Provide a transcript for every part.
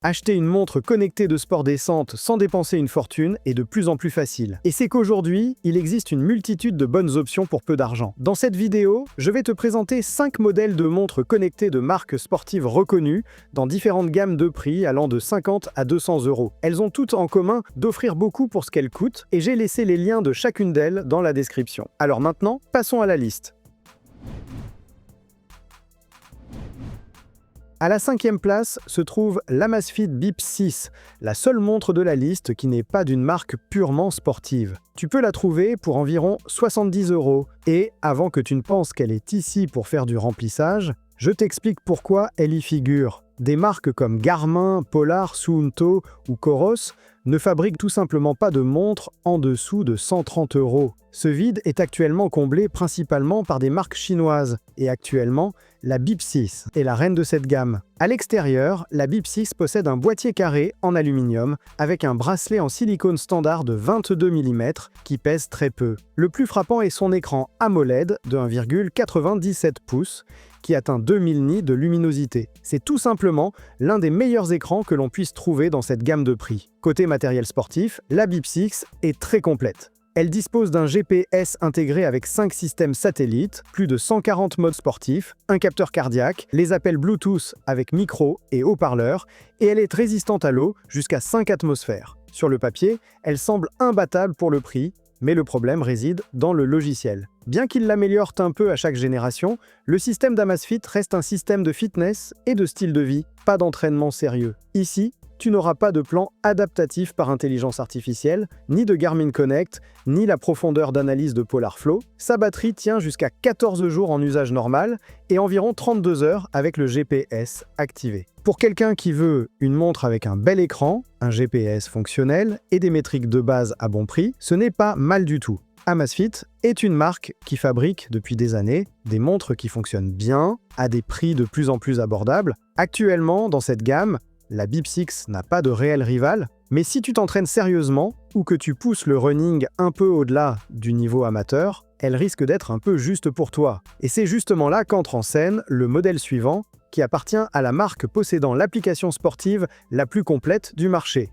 Acheter une montre connectée de sport décente sans dépenser une fortune est de plus en plus facile. Et c'est qu'aujourd'hui, il existe une multitude de bonnes options pour peu d'argent. Dans cette vidéo, je vais te présenter 5 modèles de montres connectées de marques sportives reconnues dans différentes gammes de prix allant de 50 à 200 euros. Elles ont toutes en commun d'offrir beaucoup pour ce qu'elles coûtent et j'ai laissé les liens de chacune d'elles dans la description. Alors maintenant, passons à la liste. À la 5e place se trouve l'Amazfit Bip 6, la seule montre de la liste qui n'est pas d'une marque purement sportive. Tu peux la trouver pour environ 70 euros. Et avant que tu ne penses qu'elle est ici pour faire du remplissage, je t'explique pourquoi elle y figure. Des marques comme Garmin, Polar, Suunto ou Coros ne fabriquent tout simplement pas de montres en dessous de 130 euros. Ce vide est actuellement comblé principalement par des marques chinoises, et actuellement, la Bip 6 est la reine de cette gamme. À l'extérieur, la Bip 6 possède un boîtier carré en aluminium avec un bracelet en silicone standard de 22 mm qui pèse très peu. Le plus frappant est son écran AMOLED de 1,97 pouces qui atteint 2000 nits de luminosité. C'est tout simplement l'un des meilleurs écrans que l'on puisse trouver dans cette gamme de prix. Côté matériel sportif, la Bip 6 est très complète. Elle dispose d'un GPS intégré avec 5 systèmes satellites, plus de 140 modes sportifs, un capteur cardiaque, les appels Bluetooth avec micro et haut-parleur, et elle est résistante à l'eau jusqu'à 5 atmosphères. Sur le papier, elle semble imbattable pour le prix, mais le problème réside dans le logiciel. Bien qu'il l'améliore un peu à chaque génération, le système d'Amazfit reste un système de fitness et de style de vie, pas d'entraînement sérieux. Ici, tu n'auras pas de plan adaptatif par intelligence artificielle, ni de Garmin Connect, ni la profondeur d'analyse de PolarFlow. Sa batterie tient jusqu'à 14 jours en usage normal et environ 32 heures avec le GPS activé. Pour quelqu'un qui veut une montre avec un bel écran, un GPS fonctionnel et des métriques de base à bon prix, ce n'est pas mal du tout. Amazfit est une marque qui fabrique depuis des années des montres qui fonctionnent bien, à des prix de plus en plus abordables. Actuellement, dans cette gamme, la Bip 6 n'a pas de réel rival, mais si tu t'entraînes sérieusement ou que tu pousses le running un peu au-delà du niveau amateur, elle risque d'être un peu juste pour toi. Et c'est justement là qu'entre en scène le modèle suivant, qui appartient à la marque possédant l'application sportive la plus complète du marché.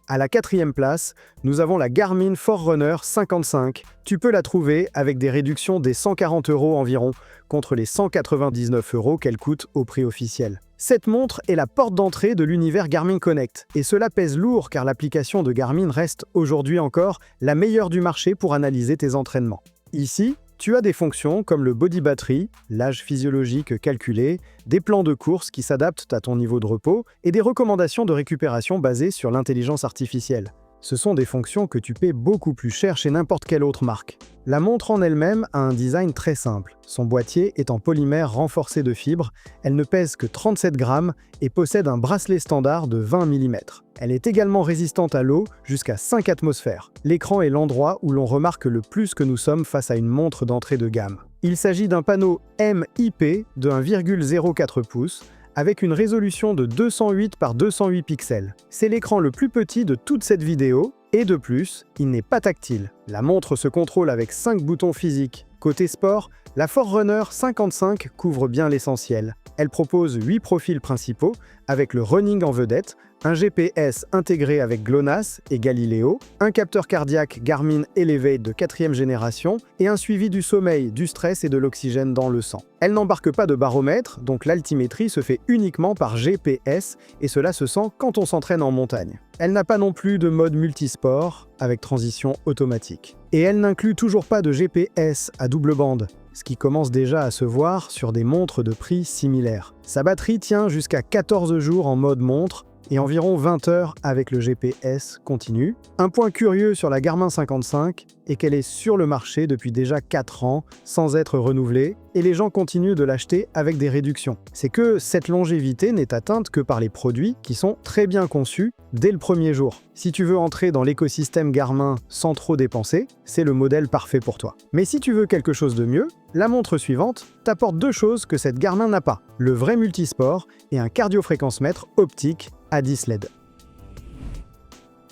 À la 4e place, nous avons la Garmin Forerunner 55. Tu peux la trouver avec des réductions des 140 euros environ, contre les 199 euros qu'elle coûte au prix officiel. Cette montre est la porte d'entrée de l'univers Garmin Connect, et cela pèse lourd car l'application de Garmin reste aujourd'hui encore la meilleure du marché pour analyser tes entraînements. Ici, tu as des fonctions comme le body battery, l'âge physiologique calculé, des plans de course qui s'adaptent à ton niveau de repos et des recommandations de récupération basées sur l'intelligence artificielle. Ce sont des fonctions que tu paies beaucoup plus cher chez n'importe quelle autre marque. La montre en elle-même a un design très simple. Son boîtier est en polymère renforcé de fibres, elle ne pèse que 37 grammes et possède un bracelet standard de 20 mm. Elle est également résistante à l'eau jusqu'à 5 atmosphères. L'écran est l'endroit où l'on remarque le plus que nous sommes face à une montre d'entrée de gamme. Il s'agit d'un panneau MIP de 1,04 pouces, avec une résolution de 208 par 208 pixels. C'est l'écran le plus petit de toute cette vidéo, et de plus, il n'est pas tactile. La montre se contrôle avec 5 boutons physiques. Côté sport, la Forerunner 55 couvre bien l'essentiel. Elle propose 8 profils principaux, avec le running en vedette, un GPS intégré avec GLONASS et Galileo, un capteur cardiaque Garmin Elevate de 4e génération et un suivi du sommeil, du stress et de l'oxygène dans le sang. Elle n'embarque pas de baromètre, donc l'altimétrie se fait uniquement par GPS et cela se sent quand on s'entraîne en montagne. Elle n'a pas non plus de mode multisport avec transition automatique. Et elle n'inclut toujours pas de GPS à double bande, ce qui commence déjà à se voir sur des montres de prix similaires. Sa batterie tient jusqu'à 14 jours en mode montre, et environ 20 heures avec le GPS continu. Un point curieux sur la Garmin 55 est qu'elle est sur le marché depuis déjà 4 ans sans être renouvelée et les gens continuent de l'acheter avec des réductions. C'est que cette longévité n'est atteinte que par les produits qui sont très bien conçus dès le premier jour. Si tu veux entrer dans l'écosystème Garmin sans trop dépenser, c'est le modèle parfait pour toi. Mais si tu veux quelque chose de mieux, la montre suivante t'apporte 2 choses que cette Garmin n'a pas, le vrai multisport et un cardiofréquencemètre optique à 10 LED.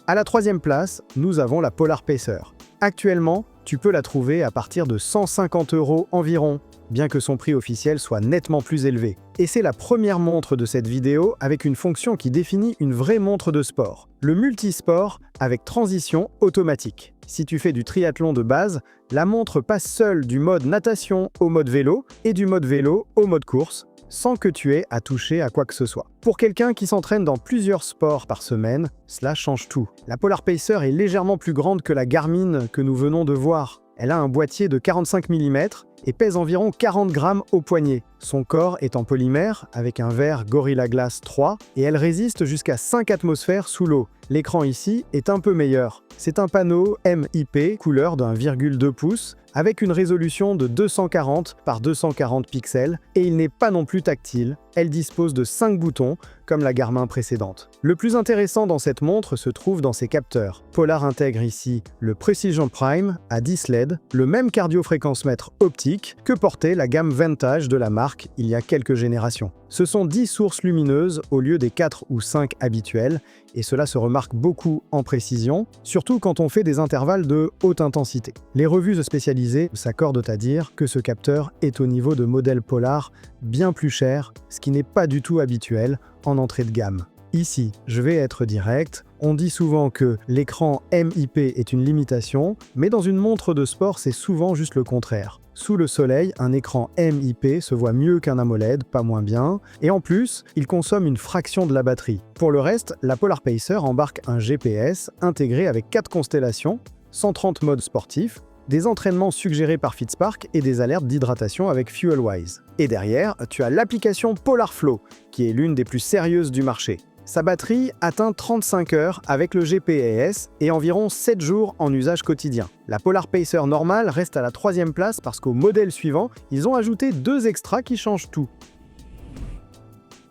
À la 3e place, nous avons la Polar Pacer. Actuellement, tu peux la trouver à partir de 150 euros environ. bien que son prix officiel soit nettement plus élevé. Et c'est la première montre de cette vidéo avec une fonction qui définit une vraie montre de sport. Le multisport avec transition automatique. Si tu fais du triathlon de base, la montre passe seule du mode natation au mode vélo et du mode vélo au mode course, sans que tu aies à toucher à quoi que ce soit. Pour quelqu'un qui s'entraîne dans plusieurs sports par semaine, cela change tout. La Polar Pacer est légèrement plus grande que la Garmin que nous venons de voir. Elle a un boîtier de 45 mm et pèse environ 40 grammes au poignet. Son corps est en polymère avec un verre Gorilla Glass 3 et elle résiste jusqu'à 5 atmosphères sous l'eau. L'écran ici est un peu meilleur. C'est un panneau MIP couleur de 1,2 pouces avec une résolution de 240 par 240 pixels et il n'est pas non plus tactile. Elle dispose de 5 boutons comme la Garmin précédente. Le plus intéressant dans cette montre se trouve dans ses capteurs. Polar intègre ici le Precision Prime à 10 LED, le même cardiofréquencemètre optique que portait la gamme Vantage de la marque il y a quelques générations. Ce sont 10 sources lumineuses au lieu des 4 ou 5 habituelles, et cela se remarque beaucoup en précision, surtout quand on fait des intervalles de haute intensité. Les revues spécialisées s'accordent à dire que ce capteur est au niveau de modèles Polar bien plus cher, ce qui n'est pas du tout habituel en entrée de gamme. Ici, je vais être direct, on dit souvent que l'écran MIP est une limitation, mais dans une montre de sport, c'est souvent juste le contraire. Sous le soleil, un écran MIP se voit mieux qu'un AMOLED, pas moins bien, et en plus, il consomme une fraction de la batterie. Pour le reste, la Polar Pacer embarque un GPS intégré avec 4 constellations, 130 modes sportifs, des entraînements suggérés par Fitspark et des alertes d'hydratation avec FuelWise. Et derrière, tu as l'application Polar Flow, qui est l'une des plus sérieuses du marché. Sa batterie atteint 35 heures avec le GPS et environ 7 jours en usage quotidien. La Polar Pacer normale reste à la 3e place parce qu'au modèle suivant, ils ont ajouté 2 extras qui changent tout.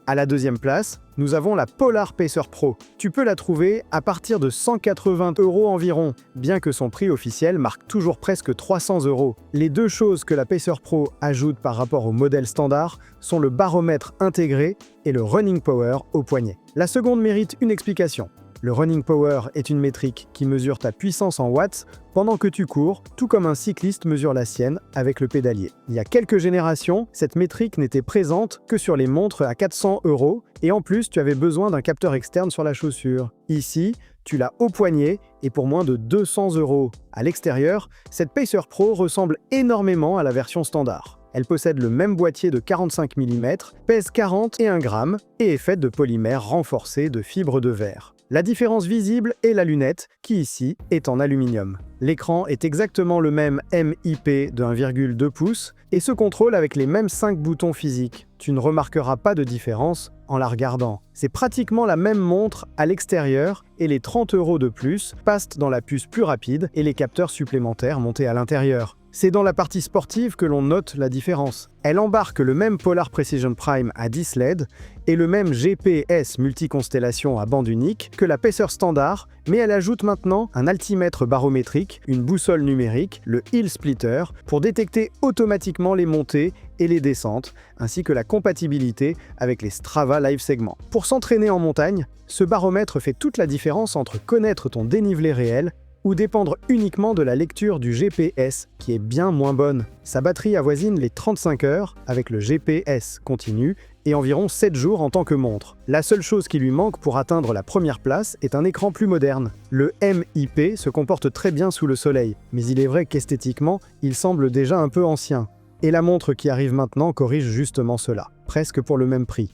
À la 2e place, nous avons la Polar Pacer Pro. Tu peux la trouver à partir de 180 € environ, bien que son prix officiel marque toujours presque 300 €. Les deux choses que la Pacer Pro ajoute par rapport au modèle standard sont le baromètre intégré et le Running Power au poignet. La seconde mérite une explication. Le Running Power est une métrique qui mesure ta puissance en watts pendant que tu cours, tout comme un cycliste mesure la sienne avec le pédalier. Il y a quelques générations, cette métrique n'était présente que sur les montres à 400 € et en plus tu avais besoin d'un capteur externe sur la chaussure. Ici, tu l'as au poignet et pour moins de 200 €. À l'extérieur, cette Pacer Pro ressemble énormément à la version standard. Elle possède le même boîtier de 45 mm, pèse 41 grammes et est faite de polymère renforcé de fibres de verre. La différence visible est la lunette, qui ici est en aluminium. L'écran est exactement le même MIP de 1,2 pouces et se contrôle avec les mêmes 5 boutons physiques. Tu ne remarqueras pas de différence en la regardant. C'est pratiquement la même montre à l'extérieur et les 30 € de plus passent dans la puce plus rapide et les capteurs supplémentaires montés à l'intérieur. C'est dans la partie sportive que l'on note la différence. Elle embarque le même Polar Precision Prime à 10 LED et le même GPS multiconstellation à bande unique que la Pacer standard, mais elle ajoute maintenant un altimètre barométrique, une boussole numérique, le Hill Splitter, pour détecter automatiquement les montées et les descentes, ainsi que la compatibilité avec les Strava Live Segments. Pour s'entraîner en montagne, ce baromètre fait toute la différence entre connaître ton dénivelé réel ou dépendre uniquement de la lecture du GPS, qui est bien moins bonne. Sa batterie avoisine les 35 heures avec le GPS continu et environ 7 jours en tant que montre. La seule chose qui lui manque pour atteindre la première place est un écran plus moderne. Le MIP se comporte très bien sous le soleil, mais il est vrai qu'esthétiquement, il semble déjà un peu ancien. Et la montre qui arrive maintenant corrige justement cela, presque pour le même prix.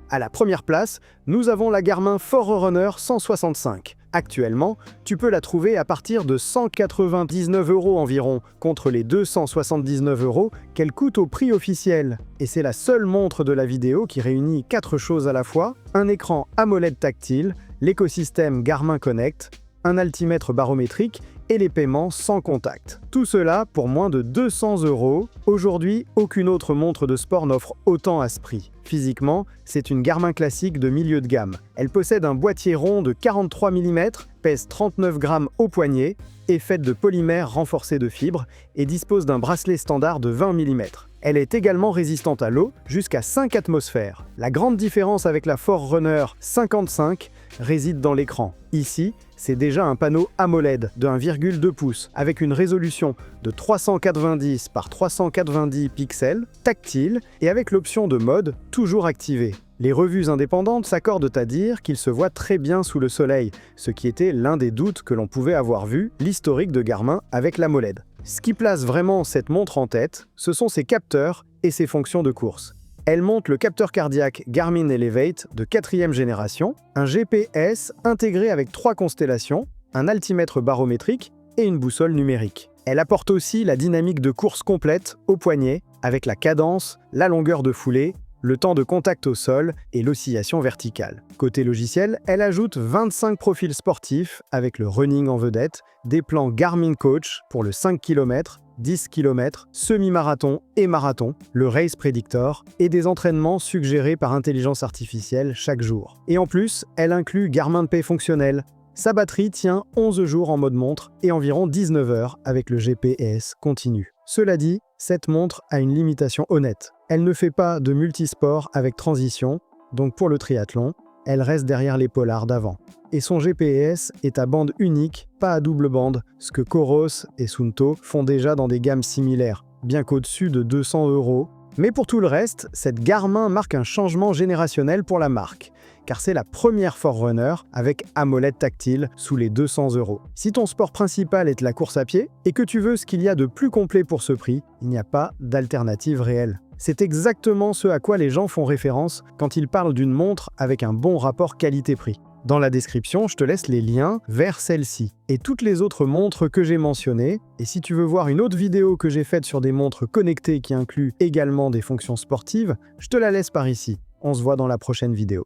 À la première place, nous avons la Garmin Forerunner 165. Actuellement, tu peux la trouver à partir de 199 € environ, contre les 279 € qu'elle coûte au prix officiel. Et c'est la seule montre de la vidéo qui réunit 4 choses à la fois: un écran AMOLED tactile, l'écosystème Garmin Connect, un altimètre barométrique et les paiements sans contact. Tout cela pour moins de 200 €. Aujourd'hui, aucune autre montre de sport n'offre autant à ce prix. Physiquement, c'est une Garmin classique de milieu de gamme. Elle possède un boîtier rond de 43 mm, pèse 39 grammes au poignet, est faite de polymère renforcé de fibres et dispose d'un bracelet standard de 20 mm. Elle est également résistante à l'eau, jusqu'à 5 atmosphères. La grande différence avec la Forerunner 55 réside dans l'écran. Ici, c'est déjà un panneau AMOLED de 1,2 pouces avec une résolution de 390 par 390 pixels, tactile et avec l'option de mode toujours activée. Les revues indépendantes s'accordent à dire qu'il se voit très bien sous le soleil, ce qui était l'un des doutes que l'on pouvait avoir vu l'historique de Garmin avec l'AMOLED. Ce qui place vraiment cette montre en tête, ce sont ses capteurs et ses fonctions de course. Elle monte le capteur cardiaque Garmin Elevate de 4e génération, un GPS intégré avec 3 constellations, un altimètre barométrique et une boussole numérique. Elle apporte aussi la dynamique de course complète au poignet, avec la cadence, la longueur de foulée, le temps de contact au sol et l'oscillation verticale. Côté logiciel, elle ajoute 25 profils sportifs avec le running en vedette, des plans Garmin Coach pour le 5 km, 10 km, semi-marathon et marathon, le Race Predictor et des entraînements suggérés par intelligence artificielle chaque jour. Et en plus, elle inclut Garmin Pay fonctionnel. Sa batterie tient 11 jours en mode montre et environ 19 heures avec le GPS continu. Cela dit, cette montre a une limitation honnête. Elle ne fait pas de multisport avec transition, donc pour le triathlon, elle reste derrière les polars d'avant. Et son GPS est à bande unique, pas à double bande, ce que Coros et Suunto font déjà dans des gammes similaires, bien qu'au-dessus de 200 €. Mais pour tout le reste, cette Garmin marque un changement générationnel pour la marque, car c'est la première Forerunner avec AMOLED tactile sous les 200 €. Si ton sport principal est la course à pied et que tu veux ce qu'il y a de plus complet pour ce prix, il n'y a pas d'alternative réelle. C'est exactement ce à quoi les gens font référence quand ils parlent d'une montre avec un bon rapport qualité-prix. Dans la description, je te laisse les liens vers celle-ci et toutes les autres montres que j'ai mentionnées. Et si tu veux voir une autre vidéo que j'ai faite sur des montres connectées qui incluent également des fonctions sportives, je te la laisse par ici. On se voit dans la prochaine vidéo.